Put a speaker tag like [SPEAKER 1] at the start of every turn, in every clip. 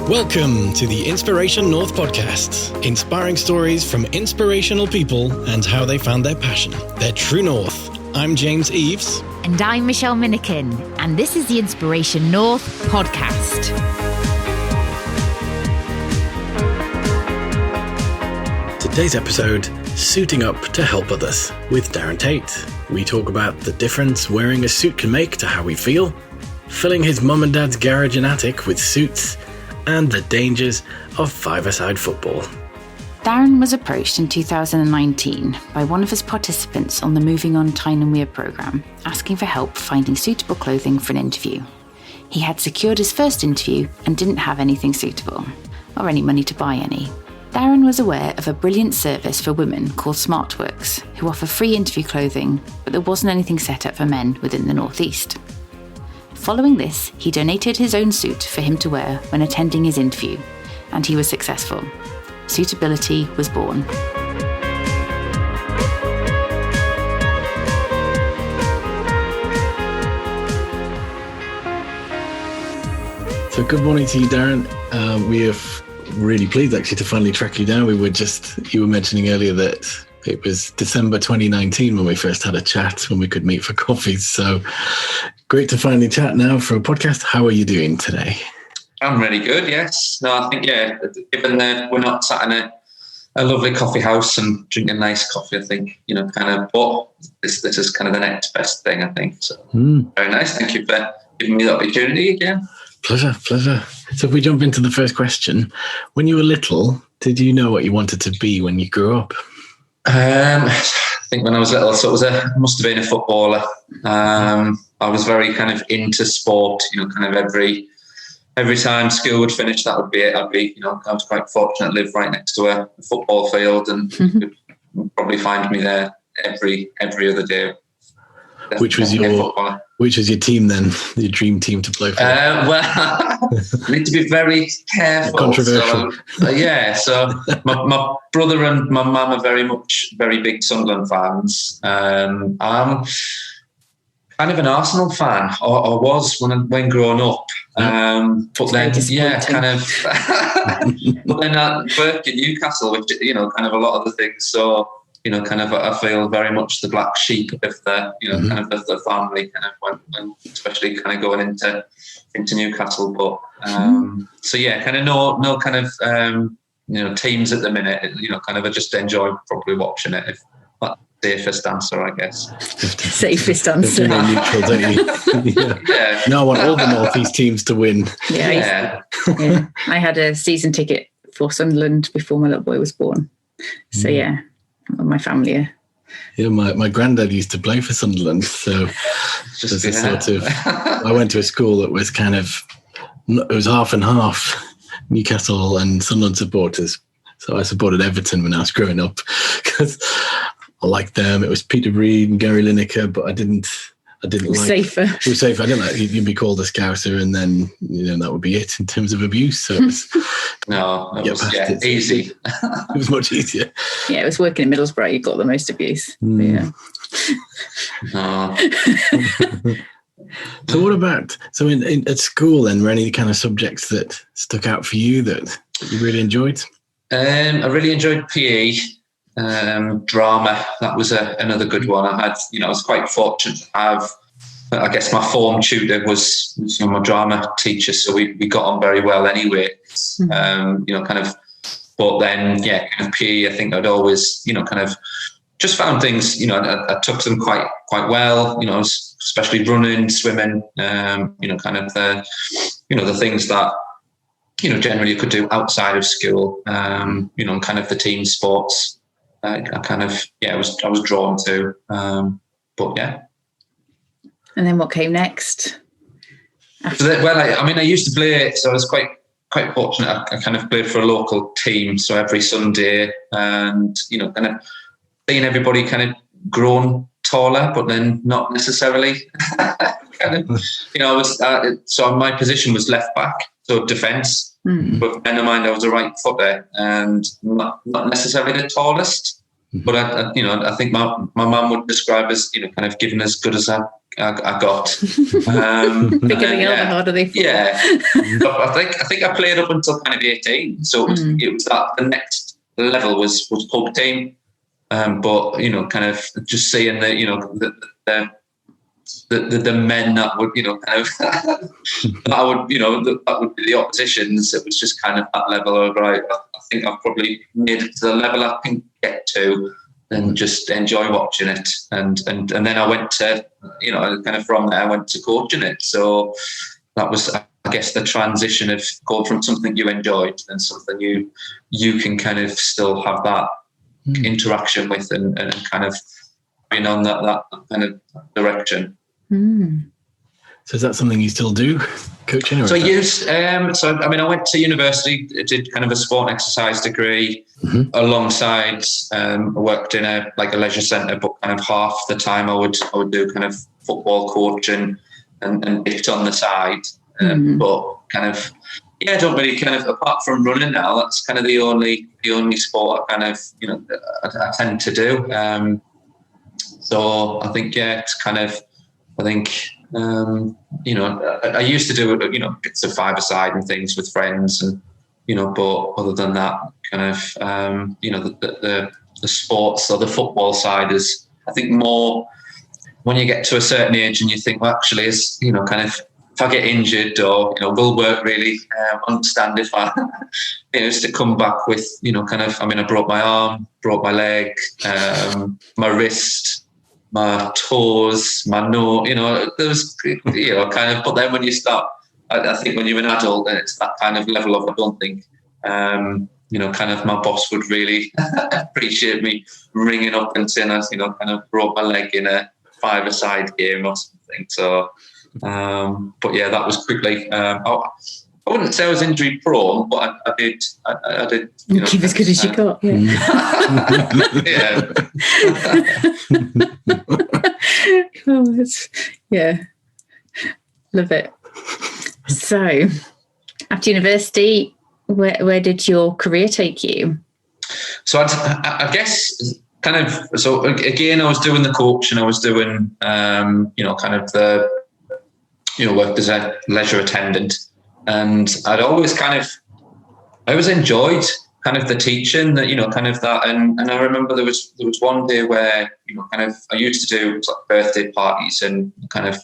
[SPEAKER 1] Welcome to the Inspiration North podcast, inspiring stories from inspirational people and how they found their passion, their true north. I'm James Eves.
[SPEAKER 2] And I'm Michelle Minikin, and this is the Inspiration North podcast.
[SPEAKER 1] Today's episode, Suiting Up to Help Others with Darren Tate. We talk about the difference wearing a suit can make to how we feel, filling his mum and dad's garage and attic with suits, and the dangers of five-a-side football.
[SPEAKER 3] Darren was approached in 2019 by one of his participants on the Moving On Tyne programme, asking for help finding suitable clothing for an interview. He had secured his first interview and didn't have anything suitable, or any money to buy any. Darren was aware of a brilliant service for women called Smartworks, who offer free interview clothing, but there wasn't anything set up for men within the Northeast. Following this, he donated his own suit for him to wear when attending his interview, and he was successful. Suitability was born.
[SPEAKER 1] So good morning to you, Darren. We are really pleased actually to finally track you down. You were mentioning earlier that it was December 2019 when we first had a chat, when we could meet for coffees. So great to finally chat now for a podcast. How are you doing today?
[SPEAKER 4] I'm really good, yes. No, I think, given that we're not sat in a lovely coffee house and drinking nice coffee, I think, but this is kind of the next best thing, I think. So Very nice. Thank you for giving me the opportunity again.
[SPEAKER 1] Pleasure. So if we jump into the first question, when you were little, did you know what you wanted to be when you grew up?
[SPEAKER 4] I think when I was little, so must have been a footballer. I was very kind of into sport, kind of every time school would finish, that would be it. I was quite fortunate to live right next to a football field, and you'd probably find me there every other day.
[SPEAKER 1] Which was your team then? Your dream team to play for?
[SPEAKER 4] Well, I need to be very careful.
[SPEAKER 1] Controversial.
[SPEAKER 4] So my brother and my mum are very big Sunderland fans. I'm kind of an Arsenal fan, or was when growing up. But then, but then I work in Newcastle, which kind of a lot of the things. So kind of I feel very much the black sheep of the kind of the family, kind of when especially kind of going into Newcastle. But kind of no kind of teams at the minute. Kind of I just enjoy probably watching it. If that's the safest answer, I guess.
[SPEAKER 3] Safest answer.
[SPEAKER 1] Neutral, don't you? Yeah. No, I want all the Northeast teams to win.
[SPEAKER 3] Yeah. I had a season ticket for Sunderland before my little boy was born. So my family are.
[SPEAKER 1] Yeah, my granddad used to play for Sunderland, so there's a sort of. I went to a school that was it was half and half Newcastle and Sunderland supporters. So I supported Everton when I was growing up because I liked them. It was Peter Reid and Gary Lineker, but I didn't like
[SPEAKER 3] safer.
[SPEAKER 1] It was safer. I didn't like you'd be called a Scouser, and then that would be it in terms of abuse. So it was,
[SPEAKER 4] easy.
[SPEAKER 1] It was much easier.
[SPEAKER 3] Yeah, it was working in Middlesbrough. You got the most abuse. Yeah.
[SPEAKER 1] So what about at school then? Were any kind of subjects that stuck out for you that you really enjoyed?
[SPEAKER 4] I really enjoyed PE. Drama, that was another good one. I was quite fortunate to have, I guess my form tutor was my drama teacher, so we got on very well anyway. But then kind of PE, I think I'd always kind of just found things, I took them quite well, especially running, swimming, kind of the things that generally you could do outside of school, and kind of the team sports. I was drawn to, but yeah.
[SPEAKER 3] And then what came next?
[SPEAKER 4] I used to play, so I was quite fortunate. I kind of played for a local team, so every Sunday, and kind of seeing everybody kind of grown taller, but then not necessarily. So my position was left back, so defence. But bear in mind, I was a right footer and not necessarily the tallest. But I think my mum would describe as, kind of giving as good as I got.
[SPEAKER 3] Beginning out, the harder they fall.
[SPEAKER 4] Yeah. I think I played up until kind of 18. So it was that the next level was pub team. But, kind of just seeing the men that would, kind of, that would be the oppositions. It was just kind of that level of, right, I think I've probably made it to the level I can get to and just enjoy watching it. And then I went to, kind of from there, I went to coaching it. So that was, I guess, the transition of going from something you enjoyed and something you can kind of still have that interaction with and kind of being on that kind of direction.
[SPEAKER 1] So is that something you still do, coaching? Or
[SPEAKER 4] so I went to university, did kind of a sport and exercise degree alongside, I worked in a leisure centre, but kind of half the time I would do kind of football coaching and bit on the side. But kind of, I don't really kind of, apart from running now, that's kind of the only sport I kind of, I tend to do. So I think, it's kind of, I think, I used to do, bits of five-a-side and things with friends and, but other than that, kind of, the sports or the football side is, I think, more when you get to a certain age and you think, well, actually, it's, kind of, if I get injured or, will work really, understand if I, is to come back with, kind of, I broke my arm, broke my leg, my wrist, my toes, my nose, there was, kind of, but then when you start, I think when you're an adult, it's that kind of level of, I don't think, kind of my boss would really appreciate me ringing up and saying, kind of broke my leg in a five-a-side game or something. So, but yeah, that was quickly, I wouldn't say I was injury prone, but I did.
[SPEAKER 3] Keep as good as you got, yeah. Love it. So, after university, where did your career take you?
[SPEAKER 4] So I guess kind of. So again, I was doing the coach, and I was doing, kind of the, worked as a leisure attendant. And I always enjoyed kind of the teaching that, kind of that. And I remember there was one day where, kind of, I used to do birthday parties and kind of,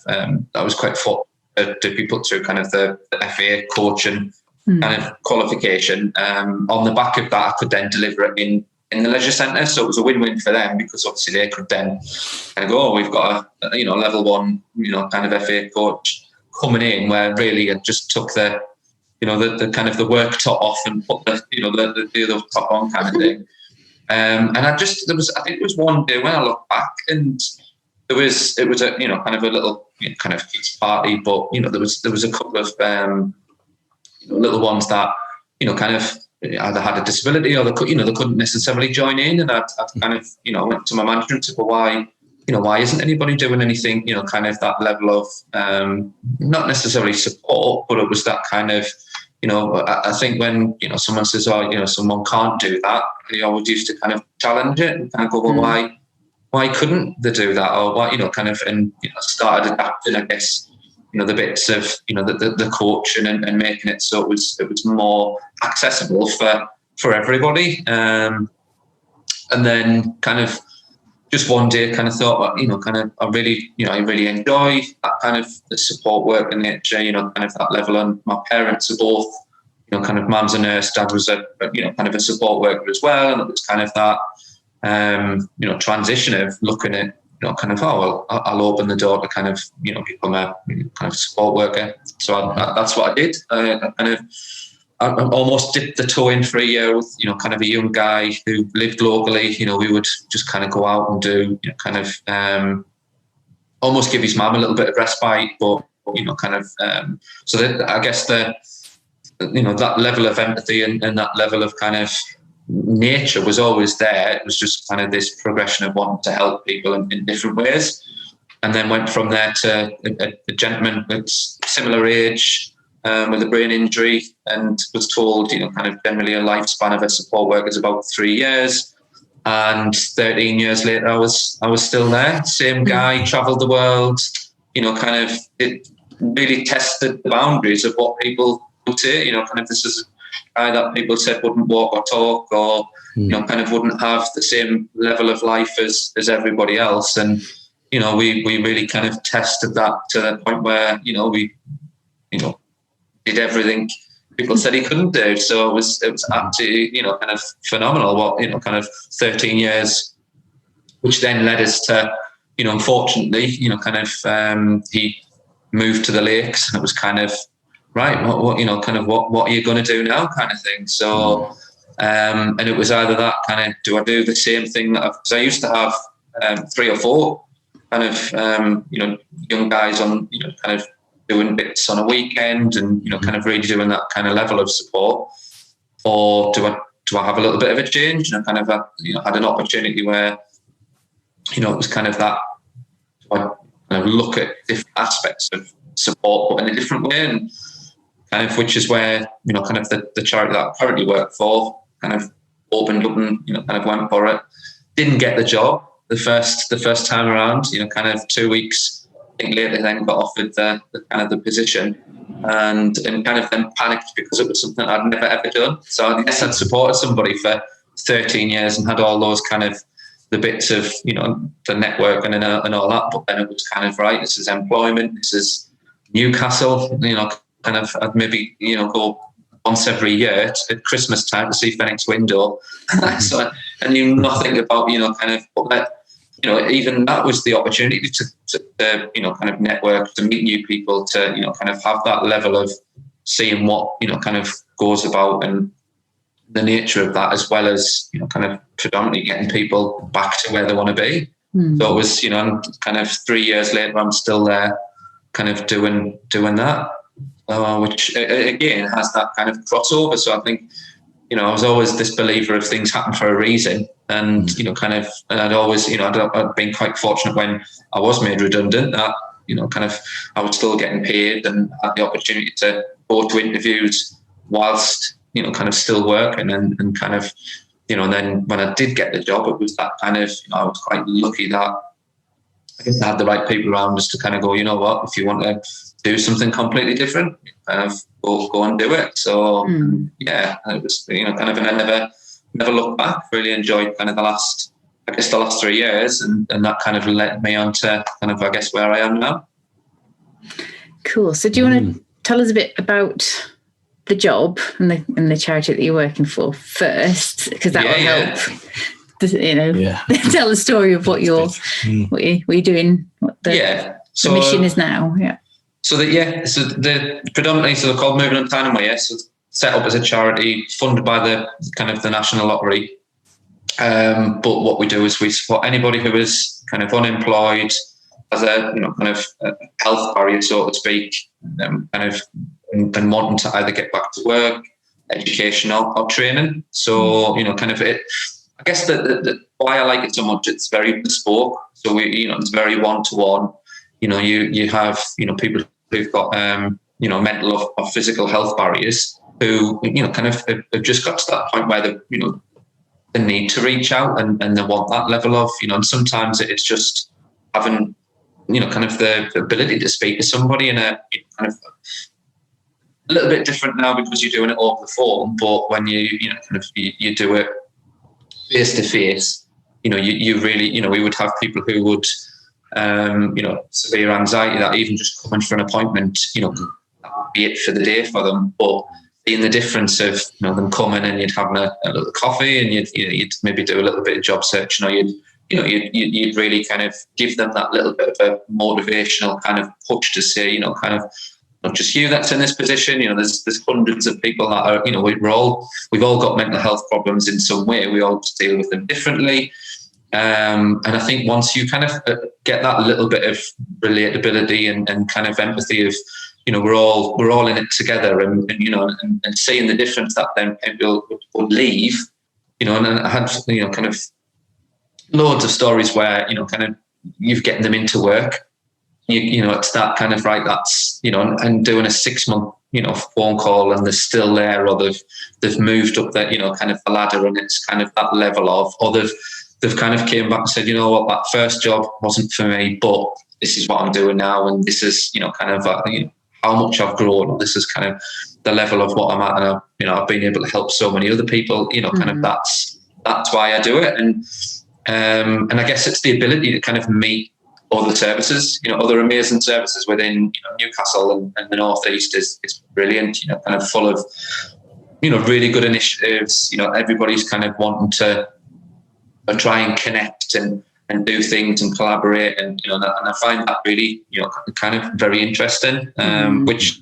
[SPEAKER 4] I was quite fortunate to be put through kind of the FA coaching kind of qualification. On the back of that, I could then deliver it in the leisure centre. So it was a win-win for them because obviously they could then kind of go, oh, we've got a, level one, kind of FA coach coming in, where really I just took the the kind of the work top off and put the the top on kind of thing. And I think it was one day when I look back and it was a kind of a little kind of kids party, but there was a couple of little ones that kind of either had a disability or they couldn't necessarily join in, and I kind of went to my management and said, well, why isn't anybody doing anything, kind of that level of, not necessarily support, but it was that kind of, I think when, someone says, oh, someone can't do that, I always used to kind of challenge it and kind of go, well, why couldn't they do that? Or why, kind of, and started adapting, I guess, the bits of, the coaching and making it so it was more accessible for everybody. And then kind of, just one day kind of thought, well, kind of, I really enjoy that kind of the support work in nature, kind of that level. And my parents are both, kind of mum's a nurse, dad was a kind of a support worker as well. And it was kind of that, transition of looking at, kind of, oh, well, I'll open the door to kind of, become a kind of support worker. So that's what I did. I almost dipped the toe in for a year with, kind of a young guy who lived locally. We would just kind of go out and do, kind of almost give his mum a little bit of respite, but, kind of, so that I guess that level of empathy and that level of kind of nature was always there. It was just kind of this progression of wanting to help people in different ways. And then went from there to a gentleman with similar age, with a brain injury, and was told, kind of generally a lifespan of a support worker is about 3 years. And 13 years later, I was still there. Same guy, travelled the world, kind of it really tested the boundaries of what people would say, kind of this is a guy that people said wouldn't walk or talk or, kind of wouldn't have the same level of life as everybody else. And, we really kind of tested that to the point where, we, did everything people said he couldn't do. So it was absolutely, kind of phenomenal what, kind of 13 years, which then led us to, unfortunately, kind of he moved to the Lakes, and it was kind of, right, what are you going to do now kind of thing. So, and it was either that kind of, do I do the same thing that because I used to have 3 or 4 kind of, young guys on, kind of doing bits on a weekend and, kind of really doing that kind of level of support, or do I have a little bit of a change? And I kind of, had an opportunity where, it was kind of that, I kind of look at different aspects of support, but in a different way, and kind of, which is where, kind of the charity that I currently work for kind of opened up and, kind of went for it. Didn't get the job the first time around, kind of 2 weeks, I think later then got offered the kind of the position and kind of then panicked because it was something I'd never ever done. So I guess I'd supported somebody for 13 years and had all those kind of the bits of, the network and all that, but then it was kind of, right, this is employment, this is Newcastle, kind of I'd maybe, go once every year at Christmas time to see Phoenix Window. So I knew nothing about, kind of, but even that was the opportunity to kind of network, to meet new people, to, kind of have that level of seeing what, kind of goes about and the nature of that, as well as, kind of predominantly getting people back to where they want to be. So it was, kind of 3 years later, I'm still there kind of doing that, which again has that kind of crossover. So I think, I was always this believer of things happen for a reason. And, kind of, and I'd always, I'd been quite fortunate when I was made redundant that, kind of, I was still getting paid and had the opportunity to go to interviews whilst, kind of still working and kind of, and then when I did get the job, it was that kind of, I was quite lucky that I guess I had the right people around us to kind of go, you know what, if you want to do something completely different, kind of go and do it. So yeah, it was, kind of, and I never looked back. Really enjoyed kind of the last 3 years, and that kind of led me on to kind of, I guess, where I am now.
[SPEAKER 3] Cool. So do you want to tell us a bit about the job and the charity that you're working for first, because that will help. Tell the story of what you're doing, what the mission is now. Yeah.
[SPEAKER 4] So the predominantly, so they're called Moving on Tyne Way. So set up as a charity funded by the kind of the National Lottery. But what we do is we support anybody who is kind of unemployed, has a kind of a health barrier, so to speak, kind of and wanting to either get back to work, education or training. So kind of it. I guess the why I like it so much, it's very bespoke. So we it's very one-to-one. You have people who've got mental or physical health barriers who kind of have just got to that point where they need to reach out and they want that level of and sometimes it's just having kind of the ability to speak to somebody in a kind of a little bit different now because you're doing it over the phone, but when you you do it face to face, you really we would have people who would severe anxiety that even just coming for an appointment, that would be it for the day for them. But seeing the difference of them coming and you'd having a little coffee and you'd maybe do a little bit of job searching, or you'd really kind of give them that little bit of a motivational kind of push to say, kind of not just you that's in this position. There's hundreds of people that are, we've all got mental health problems in some way. We all deal with them differently. And I think once you kind of get that little bit of relatability and kind of empathy of, we're all in it together and seeing the difference that then people would leave, and I had, kind of loads of stories where, kind of you've getting them into work, it's that kind of, right, that's, and doing a 6-month, phone call, and they're still there, or they've moved up that, kind of the ladder, and it's kind of that level of, or they've kind of came back and said, you know what, that first job wasn't for me, but this is what I'm doing now, and this is, kind of how much I've grown. This is kind of the level of what I'm at, and I've been able to help so many other people. Kind of that's why I do it, and I guess it's the ability to kind of meet other services, other amazing services within Newcastle and the Northeast is brilliant. Kind of full of really good initiatives. Everybody's kind of wanting to try and connect and do things and collaborate, and I find that really kind of very interesting. Which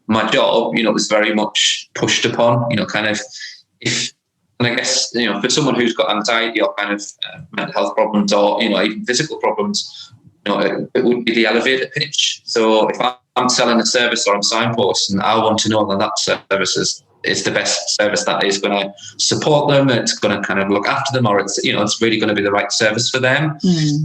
[SPEAKER 4] my job was very much pushed upon. Kind of and I guess for someone who's got anxiety or kind of mental health problems, or even physical problems, it would be the elevator pitch. So if I'm selling a service or I'm signpost, and I want to know that service is the best service that is going to support them, it's going to kind of look after them, or it's it's really going to be the right service for them.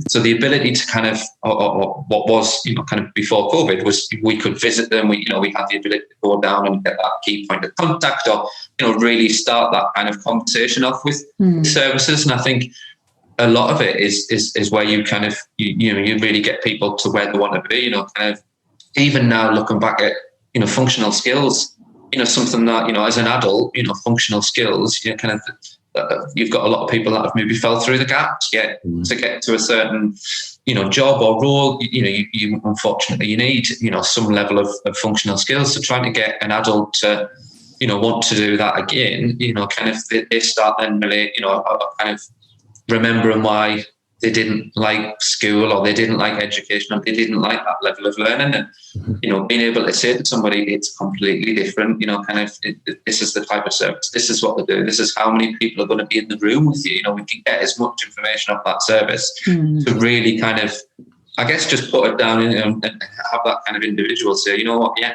[SPEAKER 4] So the ability to kind of, or what was kind of before COVID, was we could visit them. We had the ability to go down and get that key point of contact, or really start that kind of conversation off with services. And I think a lot of it is where you kind of you really get people to where they want to be. Kind of even now looking back at functional skills. Something that, as an adult, functional skills, kind of, you've got a lot of people that have maybe fell through the gaps to get to a certain, job or role. You unfortunately, you need, some level of functional skills. So trying to get an adult to, want to do that again, kind of, they start then really, kind of remembering why they didn't like school, or they didn't like education, or they didn't like that level of learning. And, being able to say to somebody, it's completely different, kind of, this is the type of service, this is what they do, this is how many people are going to be in the room with you. We can get as much information off that service to really kind of, I guess, just put it down and have that kind of individual say, you know what, yeah,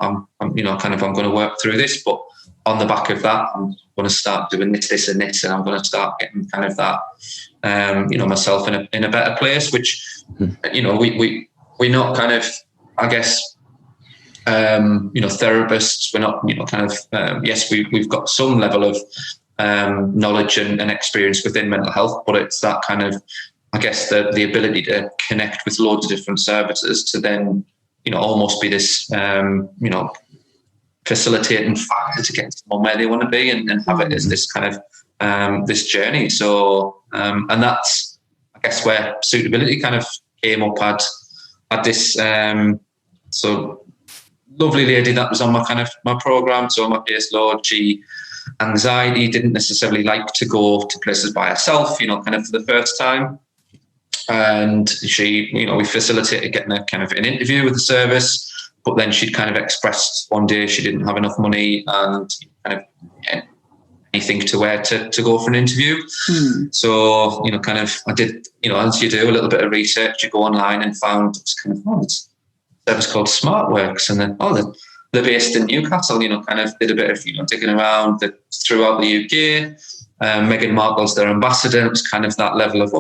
[SPEAKER 4] I'm kind of, I'm going to work through this, but on the back of that, I'm going to start doing this, and this, and I'm going to start getting kind of that, myself in a better place, which, we're not kind of, I guess, therapists. We're not, kind of, yes, we've got some level of knowledge and experience within mental health, but it's that kind of, I guess, the ability to connect with loads of different services to then, almost be this, facilitating factor to get someone where they want to be, and have it as this kind of this journey. So and that's, I guess, where Suitability kind of came up. Had this so lovely lady that was on my program, so my caseload. She anxiety, didn't necessarily like to go to places by herself, kind of for the first time. And she, we facilitated getting a kind of an interview with the service. But then she'd kind of expressed one day she didn't have enough money and kind of anything to wear to go for an interview. So, kind of, I did, as you do, a little bit of research. You go online and found it's kind of, it's a service called Smartworks. And then, they're based in Newcastle, kind of did a bit of, digging around throughout the UK. Meghan Markle's their ambassador. It was kind of that level of,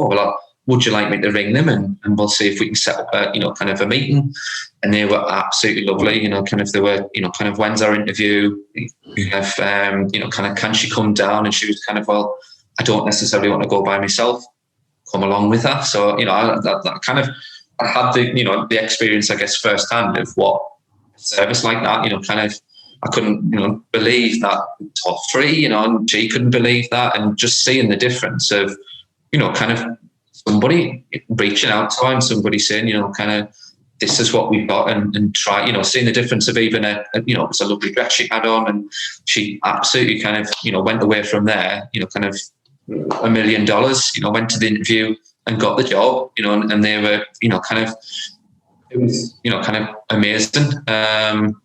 [SPEAKER 4] would you like me to ring them and we'll see if we can set up a, kind of a meeting? And they were absolutely lovely, kind of, they were, kind of, when's our interview? Kind of, can she come down? And she was kind of, well, I don't necessarily want to go by myself, come along with her. So, that kind of, I had the, the experience, I guess, firsthand of what a service like that, kind of, I couldn't, believe that top three, and she couldn't believe that. And just seeing the difference of, kind of, somebody reaching out to her and somebody saying, kind of, this is what we've got, and try, seeing the difference of even it was a lovely dress she had on, and she absolutely kind of, went away from there, kind of $1 million, went to the interview and got the job, and they were, kind of, it was, kind of amazing. And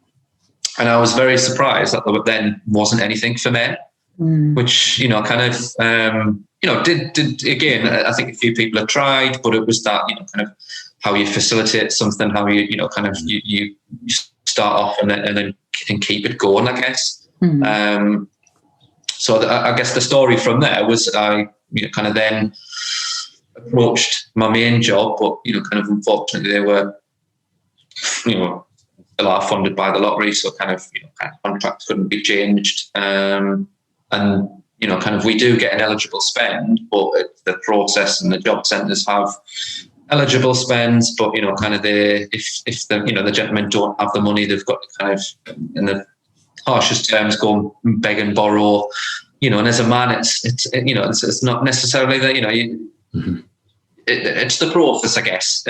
[SPEAKER 4] I was very surprised that there then wasn't anything for men, which, kind of, did again, I think a few people have tried, but it was that, kind of how you facilitate something, how you, kind of, you start off and then keep it going, I guess. So I guess the story from there was I, kind of then approached my main job, but, kind of, unfortunately they were still are funded by the lottery, so kind of contracts couldn't be changed, and we do get an eligible spend, but the process and the job centres have eligible spends, but if the gentlemen don't have the money, they've got to kind of, in the harshest terms, go and beg and borrow. And as a man, it's not necessarily that it's the process, I guess,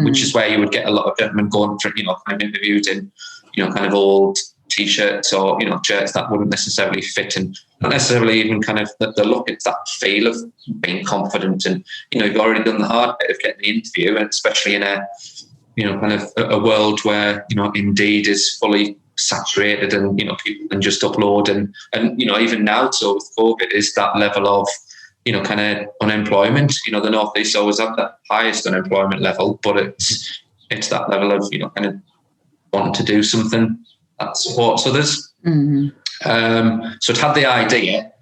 [SPEAKER 4] which is where you would get a lot of gentlemen going for kind of interviewed in kind of old t-shirts or shirts that wouldn't necessarily fit, and not necessarily even kind of the look. It's that feel of being confident, and you've already done the hard bit of getting the interview, and especially in a kind of a world where Indeed is fully saturated, and people can just upload, and even now, so with COVID, is that level of kind of unemployment. The North East always have the highest unemployment level, but it's that level of kind of wanting to do something that supports others. So it had the idea,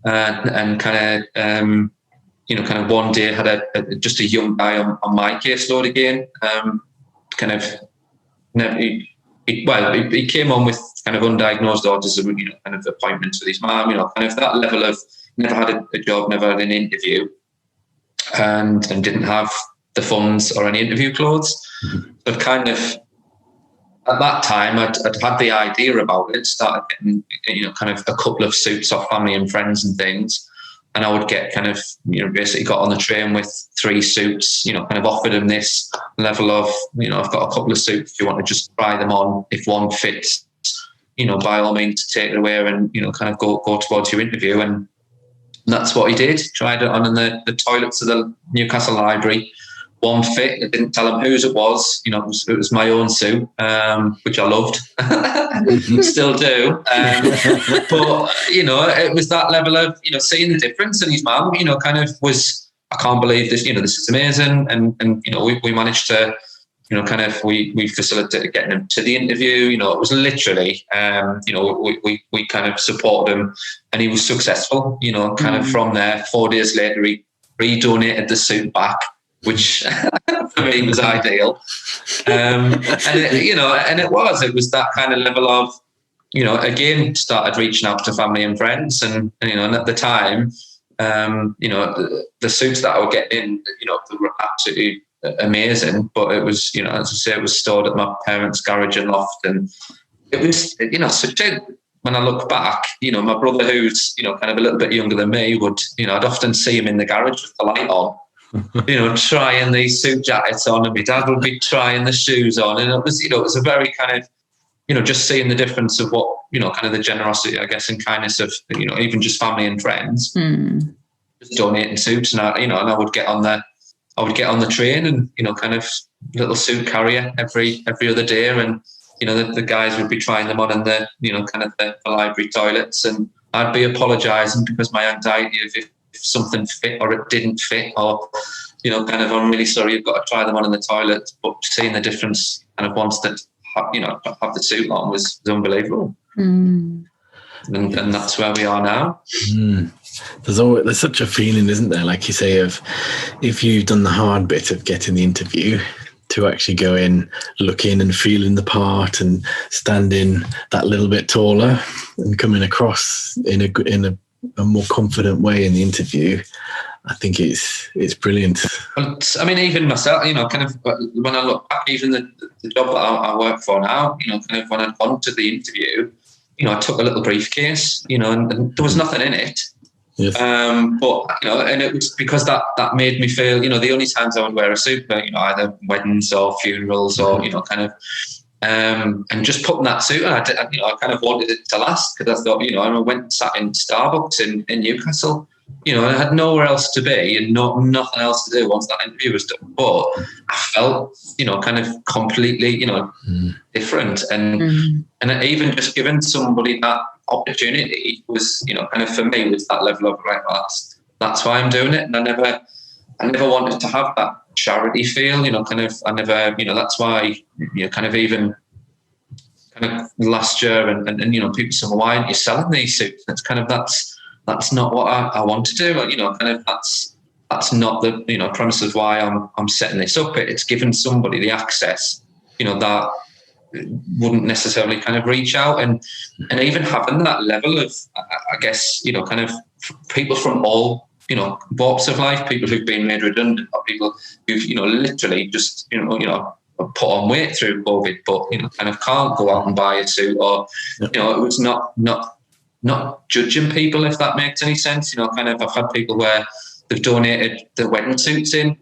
[SPEAKER 4] and kind of one day had just a young guy on my caseload again. He came on with kind of undiagnosed autism, kind of appointments with his mum, kind of that level of never had a job, never had an interview, and didn't have the funds or any interview clothes. But kind of at that time, I'd had the idea about it, started getting, kind of a couple of suits off family and friends and things. And I would get kind of, basically got on the train with 3 suits, kind of offered him this level of, I've got a couple of suits. Do you want to just try them on? If one fits, by all means, take it away and, kind of go towards your interview. And that's what he did. Tried it on in the toilets of the Newcastle Library. One fit. I didn't tell him whose it was. It was my own suit, which I loved. Still do. But, it was that level of, seeing the difference. And his mum, kind of was, I can't believe this, this is amazing. And we managed to, kind of, we facilitated getting him to the interview. It was literally, we kind of supported him, and he was successful, kind of from there. 4 days later, he re-donated the suit back, which for me was ideal. And it was that kind of level of, again, started reaching out to family and friends, and at the time, the suits that I would get in, they were absolutely amazing, but it was, as I say, it was stored at my parents' garage and loft, and it was, such a, when I look back, my brother, who's, kind of a little bit younger than me, would, I'd often see him in the garage with the light on, trying these suit jackets on, and my dad would be trying the shoes on, and it was, it was a very kind of, just seeing the difference of what, kind of the generosity, I guess, and kindness of, even just family and friends, just donating suits, and I would get on the train, and kind of little suit carrier every other day, and the guys would be trying them on in the kind of the library toilets, and I'd be apologising because my anxiety of if something fit or it didn't fit, or kind of, I'm really sorry, you've got to try them on in the toilet. But seeing the difference kind of once that have the suit on was unbelievable. And that's where we are now.
[SPEAKER 1] There's such a feeling, isn't there, like you say, of if you've done the hard bit of getting the interview, to actually go in, look in and feeling the part and standing that little bit taller and coming across in a more confident way in the interview. I think it's brilliant.
[SPEAKER 4] But I mean, even myself, kind of when I look back, even the job that I work for now, kind of when I'd gone to the interview, I took a little briefcase, and there was nothing in it.
[SPEAKER 1] Yes.
[SPEAKER 4] But and it was because that made me feel, the only times I would wear a suit, either weddings or funerals or kind of, and just putting that suit on, I kind of wanted it to last, because I thought, I went and sat in Starbucks in Newcastle, I had nowhere else to be and nothing else to do once that interview was done. But I felt, kind of completely, different, and even just giving somebody that opportunity was, kind of for me was that level of right, well, that's why I'm doing it, and I never wanted to have that charity feel, kind of, I never, that's why, kind of even kind of last year and people say, well, why aren't you selling these suits? And it's kind of, that's not what I want to do. Kind of that's not the, premise of why I'm setting this up. It's giving somebody the access, that wouldn't necessarily kind of reach out, and even having that level of, I guess, kind of people from all, walks of life, people who've been made redundant, or people who've, literally just, put on weight through COVID, but, kind of can't go out and buy a suit, or, it was not judging people, if that makes any sense. Kind of, I've had people where they've donated their wedding suits in,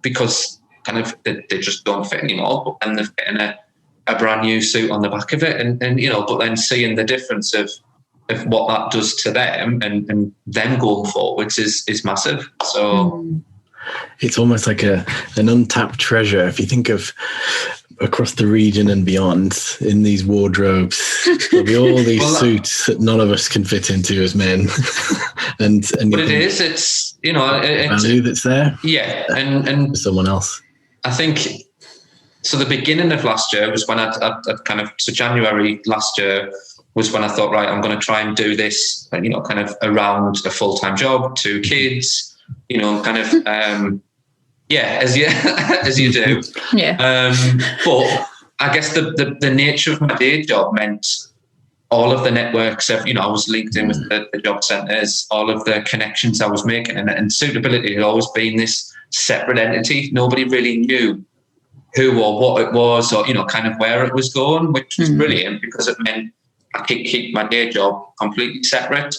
[SPEAKER 4] because kind of they just don't fit anymore, but then they've getting a brand new suit on the back of it, and but then seeing the difference of what that does to them and them going forwards is massive. So
[SPEAKER 1] it's almost like an untapped treasure. If you think of across the region and beyond, in these wardrobes, there'll be all these suits that none of us can fit into as men. and
[SPEAKER 4] but it's
[SPEAKER 1] value that's there.
[SPEAKER 4] Yeah, and
[SPEAKER 1] for someone else.
[SPEAKER 4] I think. So the beginning of last year was when so January last year was when I thought, right, I'm going to try and do this, kind of around a full-time job, 2 kids, kind of, as you do.
[SPEAKER 3] Yeah.
[SPEAKER 4] But I guess the nature of my day job meant all of the networks of, I was linked in with the job centres, all of the connections I was making, and Suitability had always been this separate entity. Nobody really knew who or what it was, or, kind of where it was going, which was brilliant, because it meant I could keep my day job completely separate.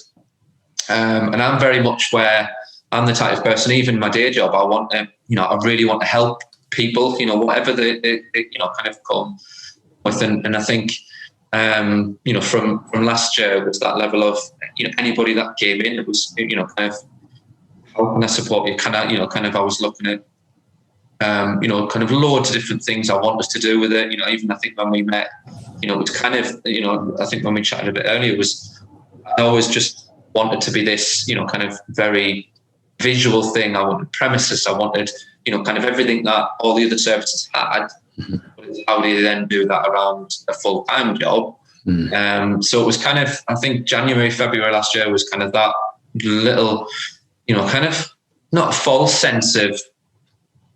[SPEAKER 4] And I'm very much where I'm the type of person, even my day job, I want to, I really want to help people, whatever they kind of come with. And I think, from last year was that level of, anybody that came in, it was, kind of, how can I support you? Kind of, I was looking at, kind of loads of different things I wanted to do with it. Even I think when we met, it was kind of, I think when we chatted a bit earlier, was I always just wanted to be this, kind of very visual thing. I wanted premises. I wanted, kind of everything that all the other services had. But how do you then do that around a full-time job? So it was kind of, I think January, February last year was kind of that little, kind of not false sense of,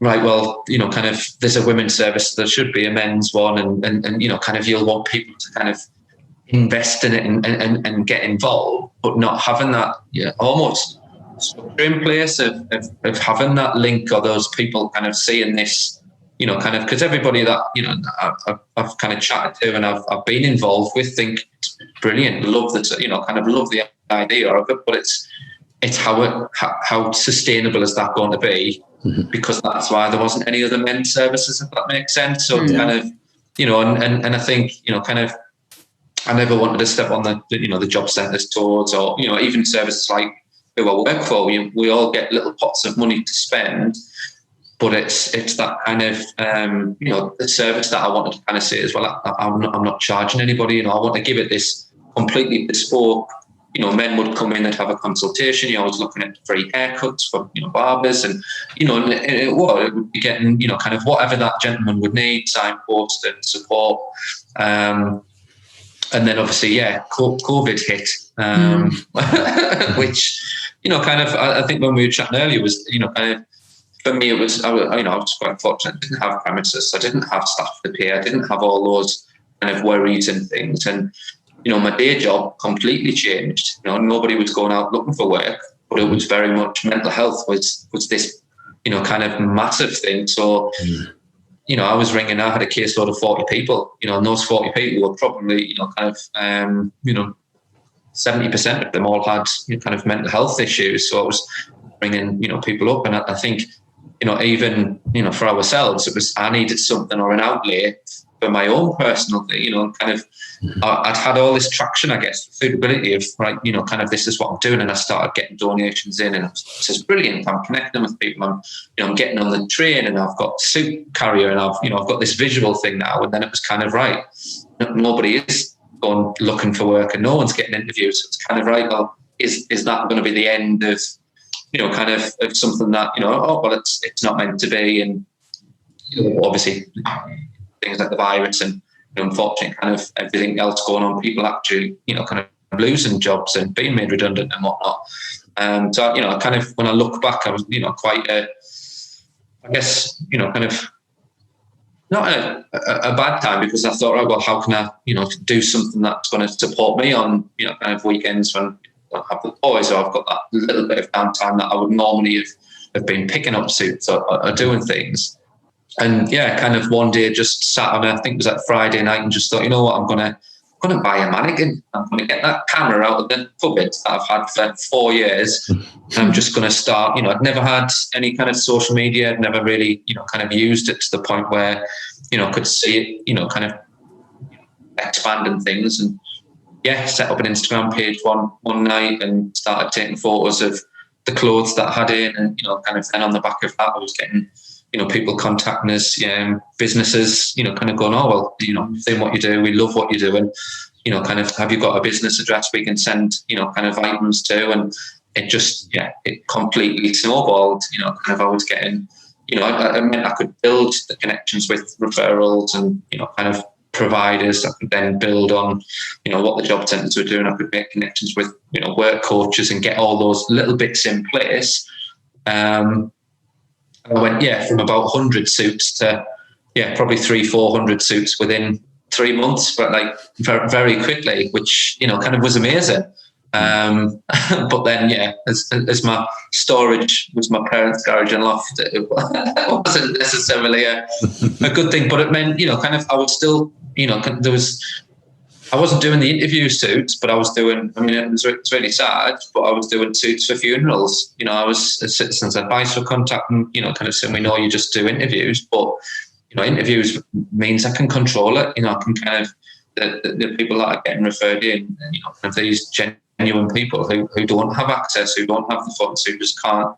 [SPEAKER 4] right, well, kind of there's a women's service, there should be a men's one, and kind of you'll want people to kind of invest in it and get involved, but not having that almost structure in place of having that link, or those people kind of seeing this, kind of, because everybody that, I've kind of chatted to and I've been involved with think it's brilliant, love the, kind of love the idea of it, but it's how sustainable is that going to be? Because that's why there wasn't any other men's services, if that makes sense. So it's kind of, and I think, kind of, I never wanted to step on the job centres towards, or, even services like who I work for, we all get little pots of money to spend, but it's that kind of, the service that I wanted to kind of say as well, I'm not charging anybody, I want to give it this completely bespoke. Men would come in, they'd have a consultation. I was looking at free haircuts for, barbers, and, it would be getting, kind of whatever that gentleman would need, signpost and support. And then obviously, COVID hit, which, kind of, I think when we were chatting earlier was, kind of, for me, it was, I was quite fortunate. I didn't have premises. I didn't have staff to pay. I didn't have all those kind of worries and things. And, my day job completely changed. Nobody was going out looking for work, but it was very much mental health was this, kind of massive thing. So, I was ringing, I had a caseload of 40 people, and those 40 people were probably, kind of, 70% of them all had kind of mental health issues. So I was bringing, people up, and I think, even, for ourselves, it was, I needed something or an outlet for my own personal thing, kind of, I'd had all this traction, I guess, suitability of, right, kind of, this is what I'm doing. And I started getting donations in, and this is brilliant. I'm connecting with people. I'm getting on the train, and I've got suit carrier, and I've got this visual thing now. And then it was kind of, right, nobody is going looking for work, and no one's getting interviews. So it's kind of, right, well, is that going to be the end of, kind of something that, it's not meant to be. And, obviously things like the virus and, unfortunately, kind of everything else going on, people actually, kind of losing jobs and being made redundant and whatnot. So, kind of, when I look back, I was, quite I guess, kind of not a bad time, because I thought, right, well, how can I, do something that's going to support me on, kind of weekends when I have the boys, or I've got that little bit of downtime that I would normally have been picking up suits or doing things. And kind of one day just sat on, I think it was that Friday night, and just thought, you know what, I'm going to buy a mannequin. I'm going to get that camera out of the cupboard that I've had for 4 years. And I'm just going to start, I'd never had any kind of social media. I'd never really, kind of used it to the point where, could see it, kind of expanding things. And set up an Instagram page one night and started taking photos of the clothes that I had in. And, kind of then on the back of that, I was getting, people contacting us, businesses, kind of going, oh, well, seeing what you do, we love what you do. And, kind of, have you got a business address we can send, kind of items to? And it just, it completely snowballed, kind of I was getting, I meant I could build the connections with referrals and, kind of providers. I could then build on, what the job centres were doing. I could make connections with, work coaches and get all those little bits in place. I went, from about 100 suits to, probably 300-400 suits within 3 months, but like very, very quickly, which, kind of was amazing. But then, as my storage was my parents' garage and loft, it wasn't necessarily a good thing, but it meant, kind of, I was still, I wasn't doing the interview suits, but I was doing, it's really sad, but I was doing suits for funerals. I was a citizen's advice for contacting, kind of saying, we know you just do interviews, but, interviews means I can control it. I can kind of, the people that are getting referred in, kind of these genuine people who don't have access, who don't have the funds, who just can't.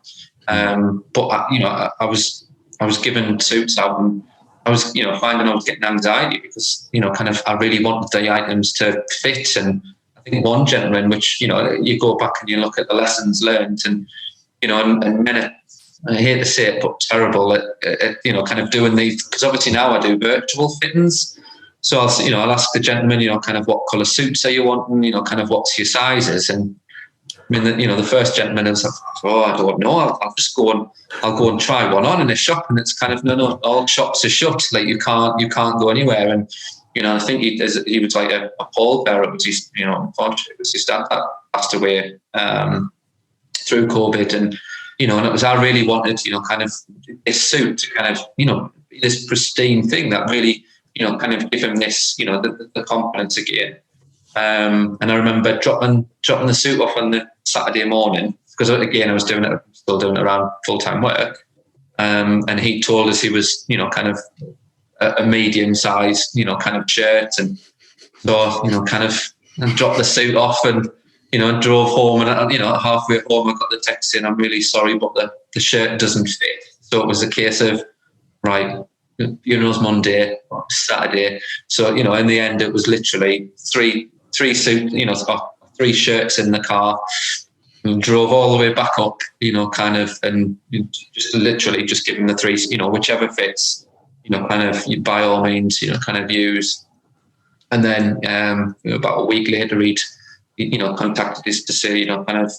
[SPEAKER 4] But, I was given suits out, and I was, finding I was getting anxiety because, kind of, I really wanted the items to fit. And I think one gentleman, which, you go back and you look at the lessons learned, and, and men, I hate to say it, but terrible at kind of doing these, because obviously now I do virtual fittings. So I'll ask the gentleman, kind of what colour suits are you wanting, kind of what's your sizes. And the first gentleman was like, oh, I don't know. I'll just go and try one on in a shop, and it's kind of no, all shops are shut. Like you can't go anywhere. And I think he was like a pallbearer. It was his, unfortunately, it was his dad that passed away through COVID, and and it was, I really wanted, kind of this suit to kind of, this pristine thing that really, kind of give him this, the confidence again. And I remember dropping the suit off on the Saturday morning, because again, I was still doing it around full-time work. And he told us he was, kind of a medium-sized, kind of shirt. And so, kind of dropped the suit off and, and drove home. And, halfway home, I got the text saying, I'm really sorry, but the shirt doesn't fit. So it was a case of, right, funeral's Monday, or Saturday. So, in the end, it was literally three suits, 3 shirts in the car, and drove all the way back up, kind of, and just literally just give him the 3, whichever fits, kind of, by all means, kind of use. And then about a week later, he'd, contacted us to say, kind of,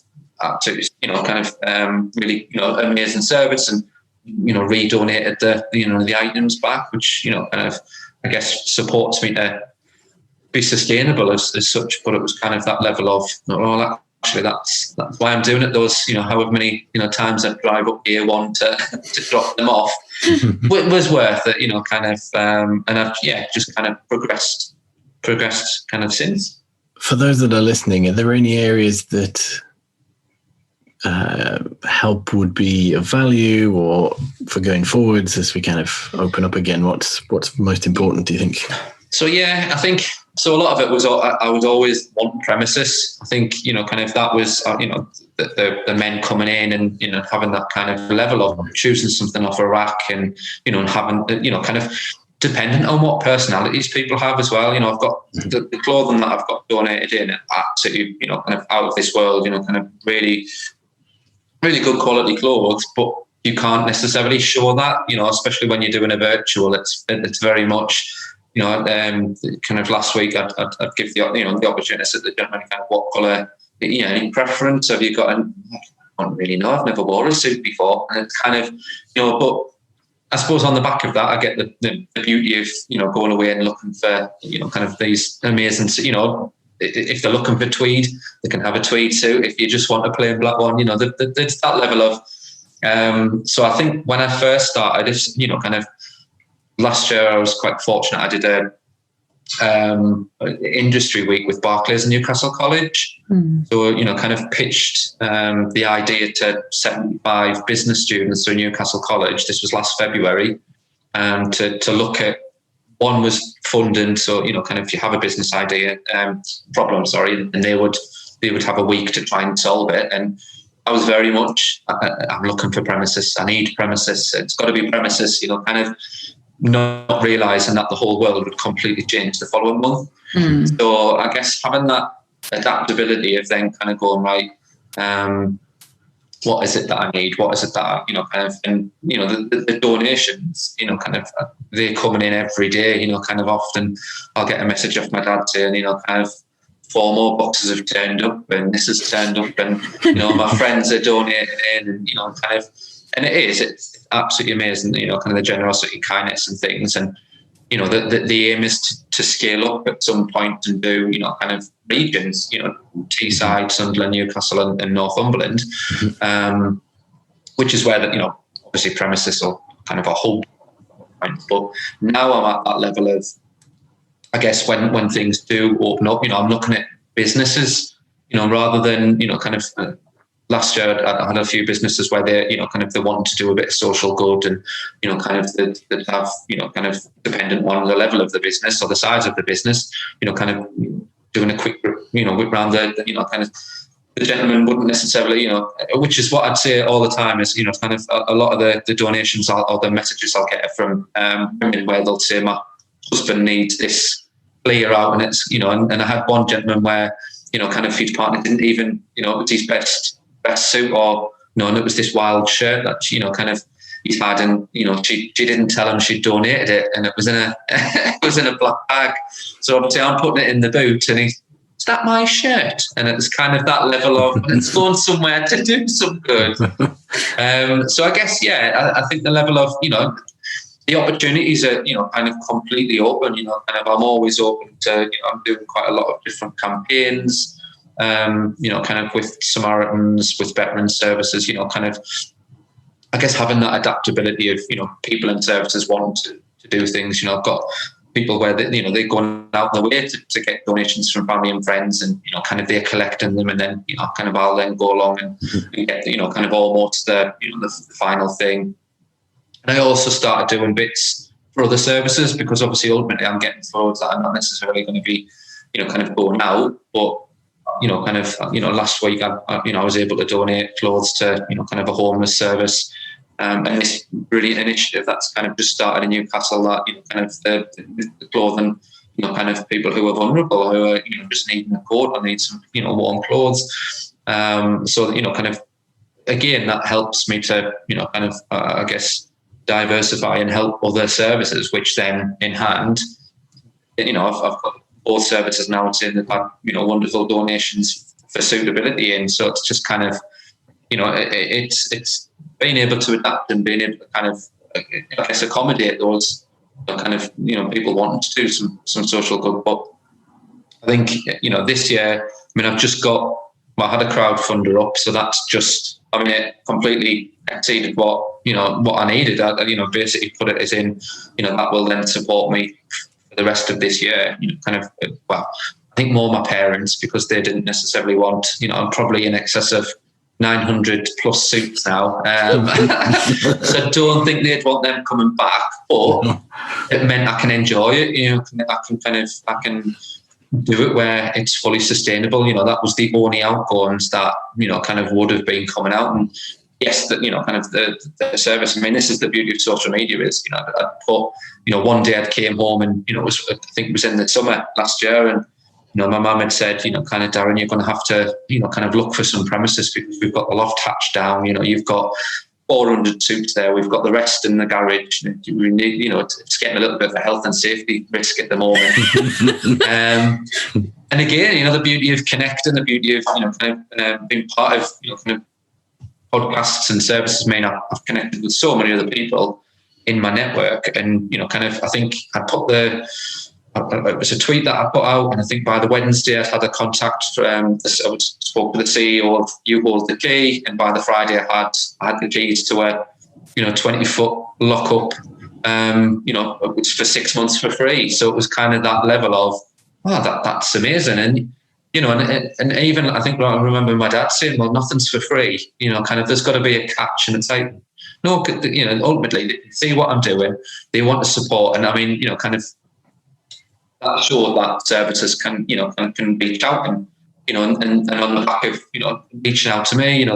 [SPEAKER 4] really, amazing service, and, redonated the items back, which, kind of, I guess, supports me to be sustainable as such. But it was kind of that level of, actually, that's why I'm doing it. Those, however many, times I drive up the A1 to drop them off, it was worth it, kind of, and I've, just kind of progressed kind of since.
[SPEAKER 1] For those that are listening, are there any areas that help would be of value, or for going forwards as we kind of open up again? What's most important, do you think?
[SPEAKER 4] So, I think, so a lot of it was, I would always want premises. I think, kind of that was, the men coming in and, having that kind of level of choosing something off a rack, and, and having, kind of dependent on what personalities people have as well. I've got the clothing that I've got donated in, absolutely, kind of out of this world, kind of really, really good quality clothes, but you can't necessarily show that, especially when you're doing a virtual. It's very much, kind of last week I'd give the opportunity to sit the gentleman, kind of what colour, any preference have you got? And I don't really know. I've never wore a suit before, and it's kind of, but I suppose on the back of that, I get the beauty of, going away and looking for, kind of these amazing, if they're looking for tweed, they can have a tweed suit. If you just want a plain black one, there's that level of, so I think when I first started, kind of last year, I was quite fortunate. I did a industry week with Barclays and Newcastle College. So, kind of pitched the idea to 75 business students through Newcastle College. This was last February, to look at, one was funding. So, kind of if you have a business idea, problem, and they would have a week to try and solve it. And I was very much, I'm looking for premises. I need premises. It's got to be premises, kind of not realising that the whole world would completely change the following month. So I guess having that adaptability of then kind of going, right, what is it that I need? What is it that, kind of, and, the donations, kind of, they're coming in every day, kind of often I'll get a message off my dad saying, kind of 4 more boxes have turned up and this has turned up and, my friends are donating in and, kind of, and it's absolutely amazing, kind of the generosity, kindness and things. And, the aim is to scale up at some point and do, kind of regions, Teesside, Sunderland, Newcastle and Northumberland, which is where obviously premises or kind of a whole point. But now I'm at that level of, I guess when things do open up, I'm looking at businesses, rather than, kind of, last year I had a few businesses where they, kind of they want to do a bit of social good and, kind of that have, kind of dependent on the level of the business or the size of the business, kind of doing a quick, whip round the kind of, the gentleman wouldn't necessarily, which is what I'd say all the time is, kind of a lot of the donations or the messages I'll get from women where they'll say, my husband needs this layer out, and it's, and I had one gentleman where, kind of his partner didn't even, it was his best suit, or and it was this wild shirt that kind of he's had, and she didn't tell him she'd donated it, and it was in a black bag. So obviously I'm putting it in the boot, and he's, is that my shirt? And it was kind of that level of it's going somewhere to do some good. So I guess I think the level of the opportunities are kind of completely open. Kind of I'm always open to I'm doing quite a lot of different campaigns. Kind of with Samaritans, with veteran services, kind of, I guess having that adaptability of, people and services wanting to do things. I've got people where they're going out the way to get donations from family and friends, and, kind of they're collecting them, and then, kind of I'll then go along and get, kind of almost the final thing. And I also started doing bits for other services, because obviously ultimately I'm getting forwards that I'm not necessarily going to be, kind of going out, but kind of, last week, I was able to donate clothes to, kind of a homeless service. And this brilliant initiative that's kind of just started in Newcastle, that, kind of the clothing, kind of people who are vulnerable, who are, just needing a coat or need some, warm clothes. So, kind of, again, that helps me to, kind of, I guess, diversify and help other services, which then in hand, I've got both services now saying they've had, wonderful donations for Suitability in. So it's just kind of, it's being able to adapt and being able to kind of, I guess, accommodate those kind of, people wanting to do some social good. But I think, this year, I've just I had a crowdfunder up, so that's just, it completely exceeded what I needed. I, basically put it as in, that will then support me the rest of this year, kind of, well, I think more my parents, because they didn't necessarily want, I'm probably in excess of 900 plus suits now. So I don't think they'd want them coming back, but it meant I can enjoy it, I can do it where it's fully sustainable. That was the only outgoings that, kind of would have been coming out. And yes, that, kind of the service. This is the beauty of social media is, I put, one day I came home and, I think it was in the summer last year, and, my mum had said, kind of, Darren, you're going to have to, kind of look for some premises, because we've got the loft hatched down, you've got 400 suits there, we've got the rest in the garage. We need, it's getting a little bit of a health and safety risk at the moment. And again, the beauty of connecting, the beauty of, kind of being part of, kind of podcasts and services. I've connected with so many other people, in my network. And, you know, kind of, I think I put it was a tweet that I put out, and I think by the Wednesday I had a contact I spoke to the CEO of You Hold the Key, and by the Friday I had the keys to a, you know, 20-foot lockup, you know, for 6 months for free. So it was kind of that level of, wow, that's amazing. And, you know, and even I think I remember my dad saying, well, nothing's for free, you know, kind of there's got to be a catch. And it's like, no, you know, ultimately they see what I'm doing, they want to support. And I mean, you know, kind of that showed that services can, you know, can reach out, and, you know, and on the back of, you know, reaching out to me, you know,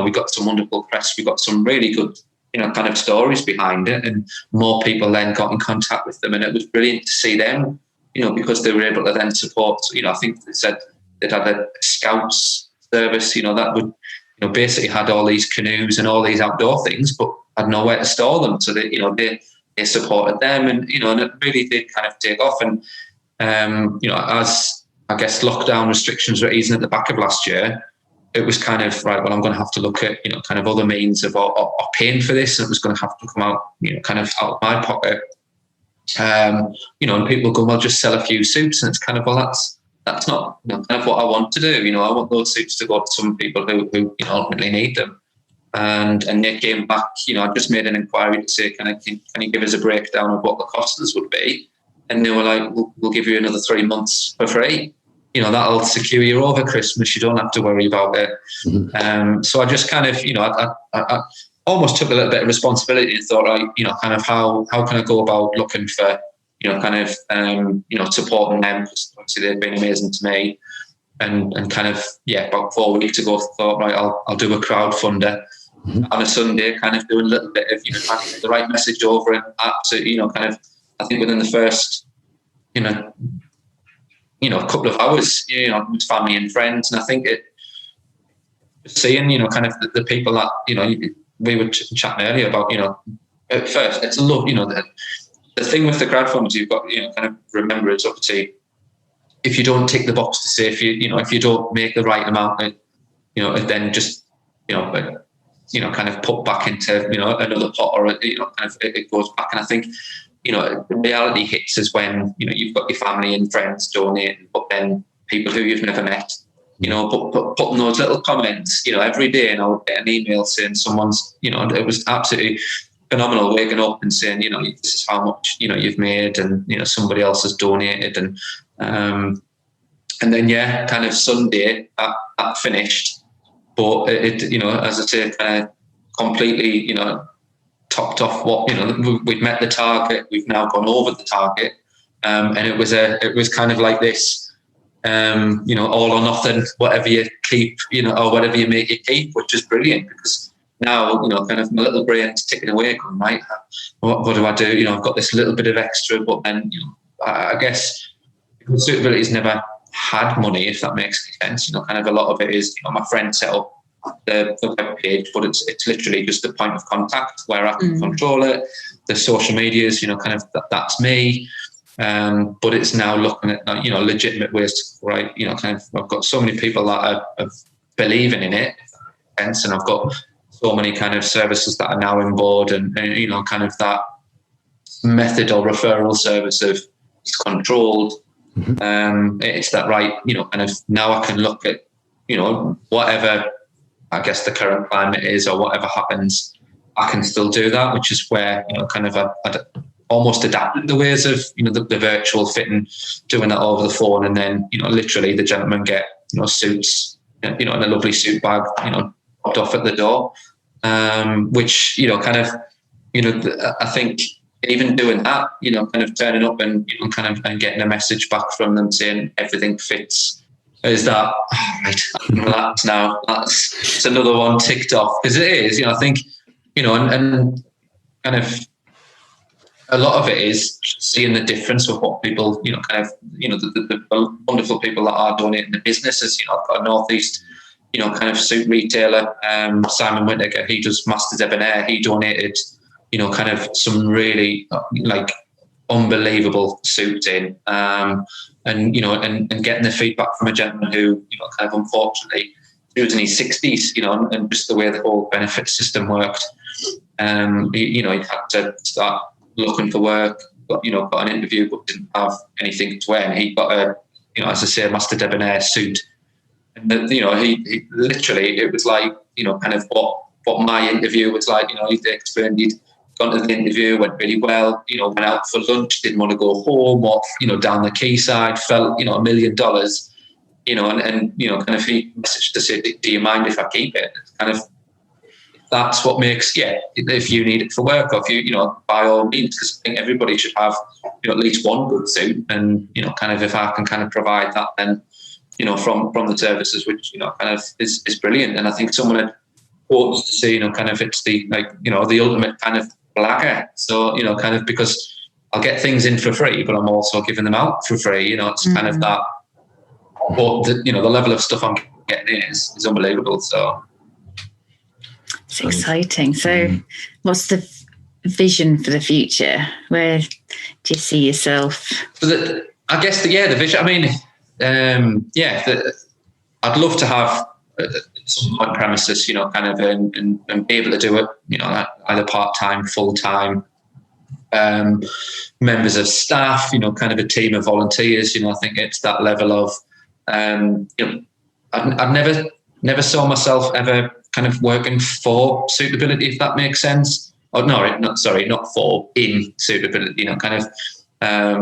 [SPEAKER 4] we got some wonderful press, we got some really good, you know, kind of stories behind it, and more people then got in contact with them, and it was brilliant to see them, you know, because they were able to then support, you know, I think they said they'd had a scouts service, you know, that would, you know, basically had all these canoes and all these outdoor things, but had nowhere to store them. So they, you know, they supported them, and, you know, and it really did kind of take off. And, you know, as I guess lockdown restrictions were easing at the back of last year, it was kind of, right, well, I'm going to have to look at, you know, kind of other means of paying for this. And it was going to have to come out, you know, kind of out of my pocket. You know, and people go, well, just sell a few suits. And it's kind of, well, that's not, you know, kind of what I want to do. You know, I want those suits to go to some people who you know, ultimately need them. And they came back, you know, I just made an inquiry to say, can you give us a breakdown of what the costs would be? And they were like, we'll give you another 3 months for free. You know, that'll secure you over Christmas. You don't have to worry about it. Mm-hmm. So I just kind of, you know, I almost took a little bit of responsibility and thought, right, you know, kind of how can I go about looking for, you know, kind of, you know, supporting them, because obviously they've been amazing to me. And kind of, yeah, about 4 weeks ago, thought, right, I'll do a crowdfunder. Mm-hmm. On a Sunday, kind of doing a little bit of, you know, trying to get the right message over, and absolutely, you know, kind of, I think within the first, you know, a couple of hours, you know, with family and friends. And I think seeing, you know, kind of the people that, you know, we were chatting earlier about, you know, at first, it's a love, you know, the thing with the crowdfunders, you've got, you know, kind of remember, it's obviously, if you don't tick the box to say, if you don't make the right amount, you know, then just, you know, kind of put back into, you know, another pot, or, you know, kind of it goes back. And I think, you know, the reality hits is when, you know, you've got your family and friends donating, but then people who you've never met, you know, but putting those little comments, you know, every day, and I would get an email saying someone's, you know, it was absolutely phenomenal waking up and saying, you know, this is how much, you know, you've made, and, you know, somebody else has donated. And then, yeah, kind of Sunday that finished. But it, you know, as I say, kind of completely, you know, topped off what, you know, we've met the target, we've now gone over the target. And it was kind of like this, you know, all or nothing, whatever you keep, you know, or whatever you make it keep, which is brilliant, because now, you know, kind of my little brain's ticking away, going, right, what do I do? You know, I've got this little bit of extra, but then, you know, I guess Suitability's never had money, if that makes any sense. You know, kind of a lot of it is, you know, my friend set up the web page, but it's literally just the point of contact where I can control it. The social medias, you know, kind of that's me. But it's now looking at, you know, legitimate ways to, right, you know, kind of, I've got so many people that are believing in it, and I've got so many kind of services that are now on board, and you know, kind of that method or referral service of it's controlled. It's that, right, you know, kind of now I can look at, you know, whatever I guess the current climate is, or whatever happens, I can still do that, which is where, you know, kind of I almost adapted the ways of, you know, the virtual fitting, doing that over the phone, and then, you know, literally the gentlemen get, you know, suits, you know, in a lovely suit bag, you know, popped off at the door, which, you know, kind of, you know, I think even doing that, you know, kind of turning up and, you know, kind of and getting a message back from them saying everything fits, is that, oh, right, I can relax now. It's another one ticked off, because it is, you know, I think, you know, and kind of a lot of it is seeing the difference of what people, you know, kind of, you know, the wonderful people that are donating the businesses. You know, I've got a Northeast, you know, kind of suit retailer, Simon Whittaker, he does Masters Ebon-Air. He donated, you know, kind of some really like unbelievable suits in, and, you know, and getting the feedback from a gentleman who, you know, kind of unfortunately, he was in his 60s, you know, and just the way the whole benefit system worked, He had to start looking for work, got an interview, but didn't have anything to wear. And he got a, as I say, a Master Debonair suit. And, he literally, it was like, kind of what my interview was like. He explained he'd gone to the interview, went really well, went out for lunch, didn't want to go home, or, down the quayside, felt, $1 million, and kind of he messaged to say, do you mind if I keep it? Kind of, that's what makes, if you need it for work, or if you, by all means, because I think everybody should have, at least one good suit. And, kind of if I can kind of provide that, then, from the services, which, kind of is brilliant. And I think someone had quotes to say, kind of it's the, the ultimate kind of blagger. So, kind of because I'll get things in for free, but I'm also giving them out for free. It's kind of that, but the level of stuff I'm getting is unbelievable. So.
[SPEAKER 3] It's exciting. So what's the vision for the future? Where do you see yourself?
[SPEAKER 4] So I guess the vision, I mean, I'd love to have some on premises, kind of, and be able to do it, either part-time, full-time, members of staff, kind of a team of volunteers. I think it's that level of, I've never saw myself ever kind of working for Suitability, if that makes sense. Oh no, not for, in Suitability. Kind of, I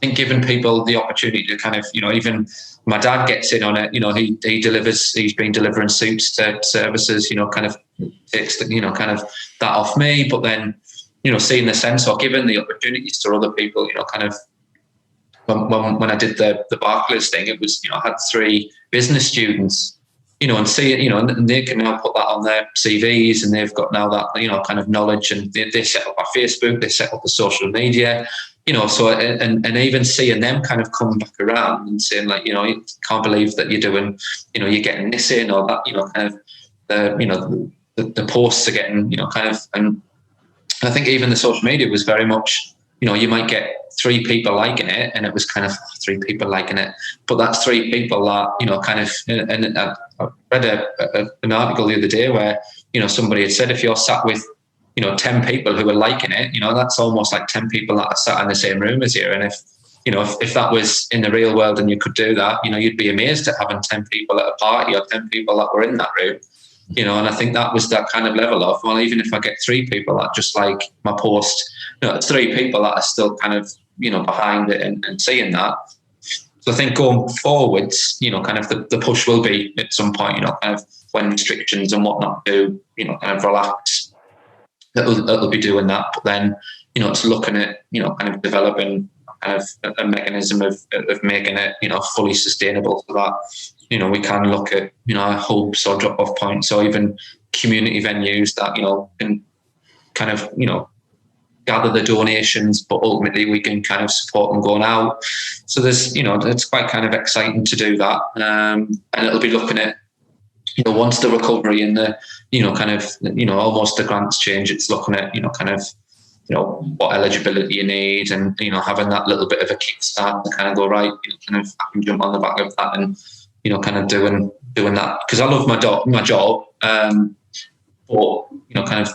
[SPEAKER 4] think giving people the opportunity to kind of, even my dad gets in on it. He delivers. He's been delivering suits to services. Kind of takes the, kind of that off me. But then, seeing the sense or giving the opportunities to other people. Kind of when I did the Barclays thing, it was I had 3 business students. And see it, and they can now put that on their CVs, and they've got now that, kind of knowledge, and they set up a Facebook, they set up the social media, so, and even seeing them kind of come back around and saying like, you can't believe that you're doing, you're getting this in, or that, kind of the posts are getting, kind of, and I think even the social media was very much, you might get 3 people liking it, and it was kind of 3 people liking it, but that's 3 people that, kind of, and I read an article the other day where, somebody had said, if you're sat with, 10 people who are liking it, that's almost like 10 people that are sat in the same room as you. And if that was in the real world and you could do that, you'd be amazed at having 10 people at a party, or 10 people that were in that room. And I think that was that kind of level of, well, even if I get 3 people that just like my post, it's 3 people that are still kind of, behind it and seeing that. So I think going forwards, kind of the push will be at some point, kind of when restrictions and whatnot do, kind of relax, it'll be doing that. But then, it's looking at, kind of developing kind of a mechanism of making it, fully sustainable, so that, we can look at, hubs or drop-off points, or even community venues that, can kind of, gather the donations, but ultimately we can kind of support them going out. So there's, it's quite kind of exciting to do that. And it'll be looking at, once the recovery and the, kind of, almost the grants change, it's looking at, kind of, what eligibility you need, and, having that little bit of a kickstart to kind of go, right, kind of, I can jump on the back of that and, kind of doing that. Because I love my job, but, kind of,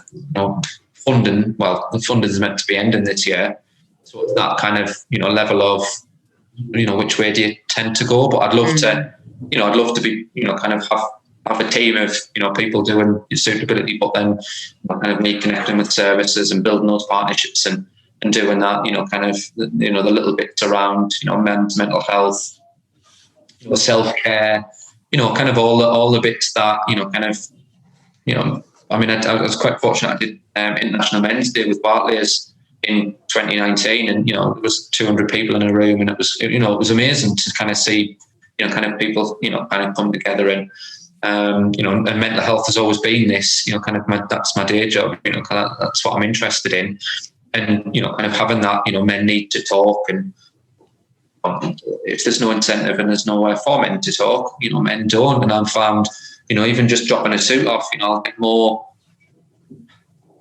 [SPEAKER 4] funding, well, the funding is meant to be ending this year. So it's that kind of, level of, which way do you tend to go? But I'd love to be, kind of have a team of, people doing Suitability, but then kind of me connecting with services and building those partnerships and doing that, kind of, the little bits around, men's mental health, self-care, kind of all the bits that, kind of, I mean, I was quite fortunate. I did International Men's Day with Barclays in 2019, and there was 200 people in a room, and it was amazing to kind of see, kind of people, kind of come together, and and mental health has always been this, kind of that's my day job, kind of that's what I'm interested in, and kind of having that, men need to talk, and if there's no incentive and there's nowhere for men to talk, men don't, and I've found. Even just dropping a suit off, I'll get more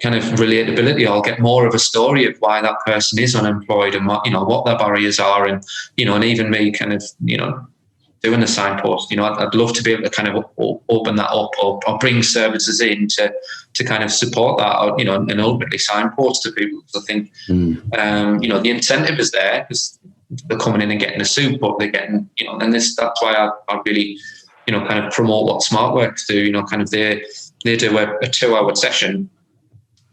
[SPEAKER 4] kind of relatability. I'll get more of a story of why that person is unemployed, and what their barriers are, and and even me kind of doing doing the signpost. I'd love to be able to kind of open that up or bring services in to kind of support that, or, and ultimately signpost to people. Because I think, the incentive is there because they're coming in and getting a suit, but they're getting, and that's why I really, kind of promote what Smartworks do. Kind of they do a 2-hour session.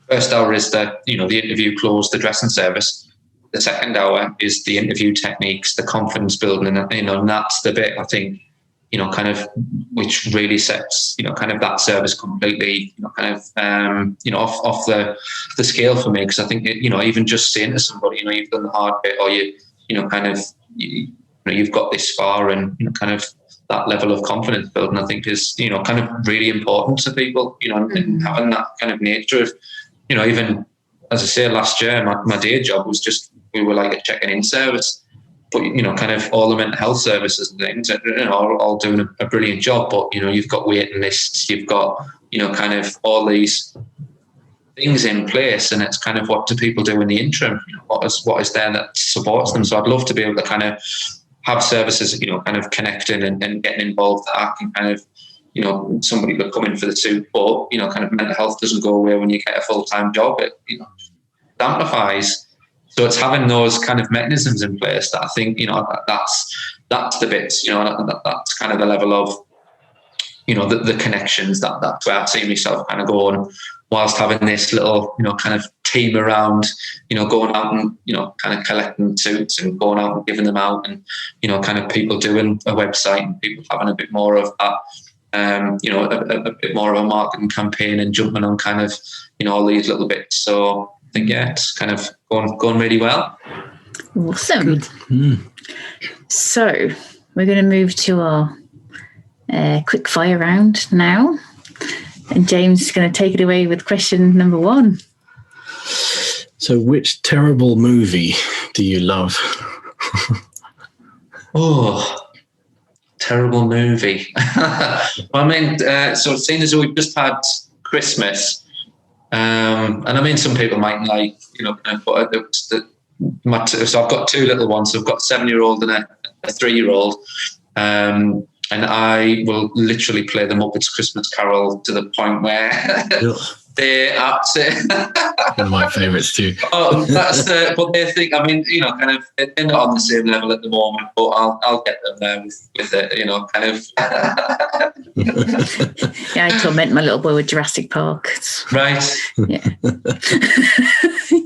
[SPEAKER 4] First hour is the interview close, the dressing service. The second hour is the interview techniques, the confidence building, and that's the bit I think, kind of which really sets, kind of that service completely, kind of, off the scale for me. Because I think, even just saying to somebody, you've done the hard bit, or you've got this far, and kind of that level of confidence building, I think is, kind of really important to people, and having that kind of nature of, even as I say, last year, my day job was just, we were like a check-in service, but, kind of all the mental health services and things, are all doing a brilliant job. But, you've got waiting lists, you've got, kind of all these things in place, and it's kind of what do people do in the interim? What is there that supports them? So I'd love to be able to kind of have services, kind of connecting and getting involved that I can kind of, somebody could come in for the suit, but, kind of mental health doesn't go away when you get a full-time job. It, amplifies. So it's having those kind of mechanisms in place that I think, that's the bits, that's kind of the level of, the connections that's where I've seen myself kind of going, whilst having this little, kind of team around, going out and, kind of collecting suits and going out and giving them out, and, kind of people doing a website and people having a bit more of that, a bit more of a marketing campaign and jumping on kind of, all these little bits. So I think, it's kind of going really well.
[SPEAKER 3] Awesome. So we're going to move to our quick fire round now. And James is going to take it away with question number 1.
[SPEAKER 1] So which terrible movie do you love?
[SPEAKER 4] Terrible movie. I mean, so seeing as we've just had Christmas, and I mean, some people might like, but so I've got 2 little ones. So I've got a 7-year-old and a 3-year-old. And I will literally play the Muppets Christmas Carol to the point where they're absolutely
[SPEAKER 1] one of my favourites too.
[SPEAKER 4] But they think, I mean, kind of, they're not on the same level at the moment, but I'll get them there with it, kind of.
[SPEAKER 3] Yeah, I torment my little boy with Jurassic Park.
[SPEAKER 4] Right.
[SPEAKER 3] Yeah.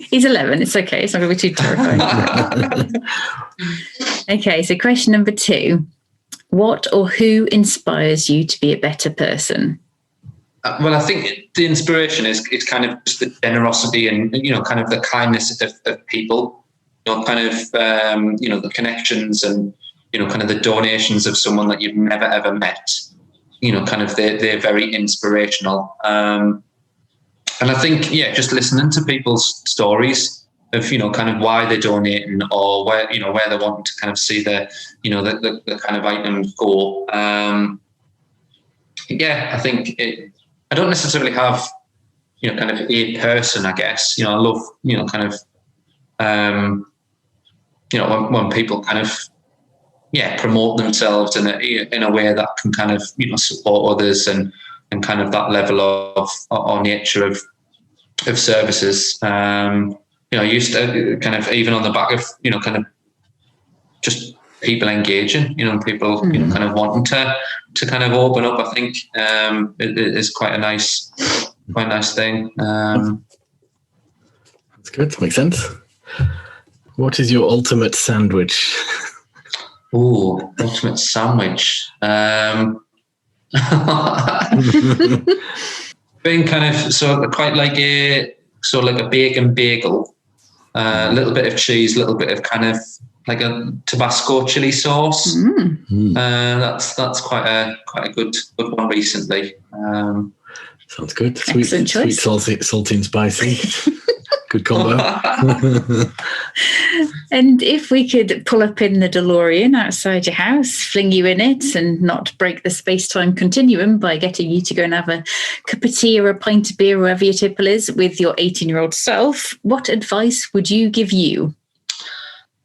[SPEAKER 3] He's 11. It's okay. It's not going to be too terrifying. Okay, so question number 2. What or who inspires you to be a better person?
[SPEAKER 4] Well, I think the inspiration is kind of just the generosity and, kind of the kindness of people, kind of, the connections and, kind of the donations of someone that you've never, ever met, kind of they're very inspirational. And I think, just listening to people's stories of, kind of why they're donating or where, where they're wanting to kind of see the, the kind of items go. I think I don't necessarily have, kind of a person, I guess. I love, kind of, when people kind of, promote themselves in a way that can kind of, support others and kind of that level of or nature of services. I used to kind of, even on the back of, kind of just people engaging, people, kind of wanting to kind of open up, I think it is quite a nice thing.
[SPEAKER 1] That's good. Makes sense. What is your ultimate sandwich?
[SPEAKER 4] Ultimate sandwich. Being kind of quite like a bacon bagel, a little bit of cheese, a little bit of kind of like a Tabasco chili sauce. That's quite a good one recently.
[SPEAKER 1] Sounds good.
[SPEAKER 3] Excellent choice.
[SPEAKER 1] Sweet, salty and spicy. Good combo.
[SPEAKER 3] And if we could pull up in the DeLorean outside your house, fling you in it and not break the space-time continuum by getting you to go and have a cup of tea or a pint of beer, wherever your tipple is, with your 18-year-old self, what advice would you give you?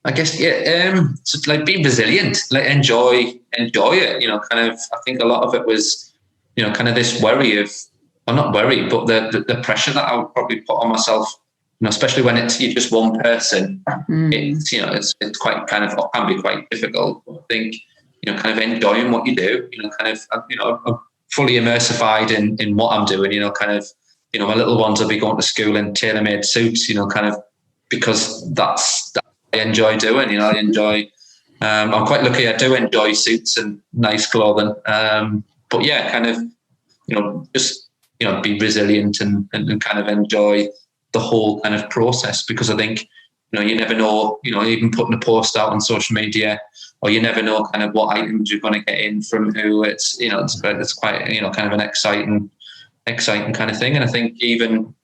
[SPEAKER 4] I guess, so like be resilient, like enjoy it, you know, kind of, I think a lot of it was, you know, kind of this worry of, well, not worry, but the pressure that I would probably put on myself, you know, especially when you're just one person, it's, you know, it's quite kind of, can be quite difficult. But I think, you know, kind of enjoying what you do, you know, kind of, you know, I'm fully immersified in what I'm doing, you know, kind of, you know, my little ones will be going to school in tailor-made suits, you know, kind of, because that's I enjoy doing, you know, I enjoy, I'm quite lucky. I do enjoy suits and nice clothing. But yeah, kind of, you know, just, you know, be resilient and kind of enjoy the whole kind of process, because I think, you know, you never know, you know, even putting a post out on social media, or you never know kind of what items you're going to get in from who. It's, you know, it's quite, you know, kind of an exciting kind of thing. And I think even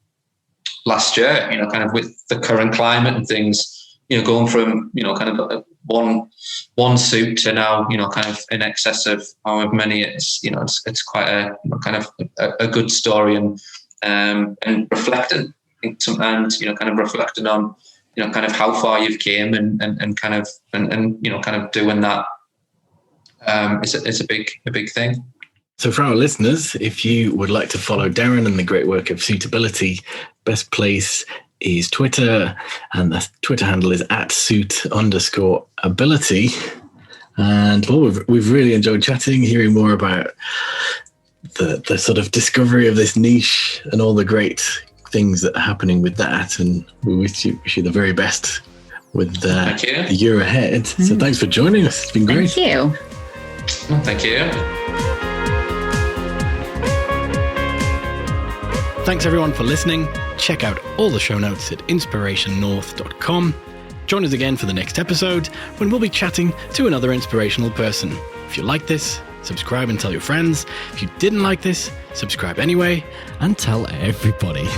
[SPEAKER 4] last year, you know, kind of with the current climate and things, you know, going from, you know, kind of one suit to now, you know, kind of in excess of however many, it's, you know, it's quite a, you know, kind of a good story, and reflecting, I think sometimes, you know, kind of reflecting on, you know, kind of how far you've came and kind of, and, you know, kind of doing that, it's a big thing.
[SPEAKER 1] So for our listeners, if you would like to follow Darren and the great work of Suitability, best place is Twitter, and the Twitter handle is @suit_ability. And well, we've really enjoyed chatting, hearing more about the sort of discovery of this niche and all the great things that are happening with that. And we wish you the very best with the year ahead. So thanks for joining us. It's been great.
[SPEAKER 3] Thank you.
[SPEAKER 4] Well, thank you.
[SPEAKER 1] Thanks everyone for listening. Check out all the show notes at inspirationnorth.com. Join us again for the next episode, when we'll be chatting to another inspirational person. If you like this, subscribe and tell your friends. If you didn't like this, subscribe anyway and tell everybody.